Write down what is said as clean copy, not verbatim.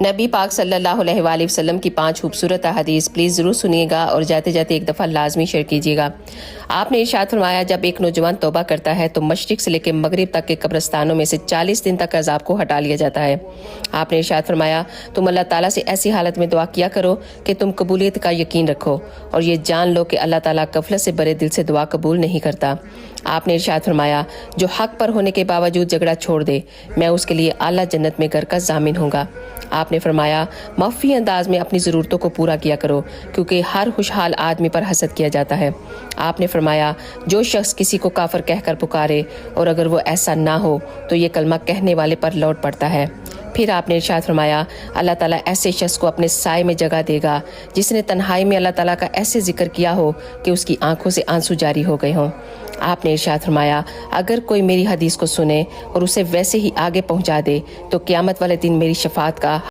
نبی پاک صلی اللہ علیہ وآلہ وسلم کی 5 خوبصورت احادیث پلیز ضرور سنیے گا اور جاتے جاتے ایک دفعہ لازمی شیئر کیجیے گا۔ آپ نے ارشاد فرمایا جب ایک نوجوان توبہ کرتا ہے تو مشرق سے لے کے مغرب تک کے قبرستانوں میں سے 40 دن تک عذاب کو ہٹا لیا جاتا ہے۔ آپ نے ارشاد فرمایا تم اللہ تعالیٰ سے ایسی حالت میں دعا کیا کرو کہ تم قبولیت کا یقین رکھو اور یہ جان لو کہ اللہ تعالیٰ غفلت سے بھرے دل سے دعا قبول نہیں کرتا۔ آپ نے ارشاد فرمایا جو حق پر ہونے کے باوجود جھگڑا چھوڑ دے میں اس کے لیے اعلیٰ جنت میں گھر کا ضامن ہوں گا۔ آپ نے فرمایا مخفی انداز میں اپنی ضرورتوں کو پورا کیا کرو کیونکہ ہر خوشحال آدمی پر حسد کیا جاتا ہے۔ آپ نے فرمایا جو شخص کسی کو کافر کہہ کر پکارے اور اگر وہ ایسا نہ ہو تو یہ کلمہ کہنے والے پر لوٹ پڑتا ہے۔ پھر آپ نے ارشاد فرمایا اللہ تعالیٰ ایسے شخص کو اپنے سائے میں جگہ دے گا جس نے تنہائی میں اللہ تعالیٰ کا ایسے ذکر کیا ہو کہ اس کی آنکھوں سے آنسو جاری ہو گئے ہوں۔ آپ نے ارشاد فرمایا اگر کوئی میری حدیث کو سنے اور اسے ویسے ہی آگے پہنچا دے تو قیامت والے دن میری شفاعت کا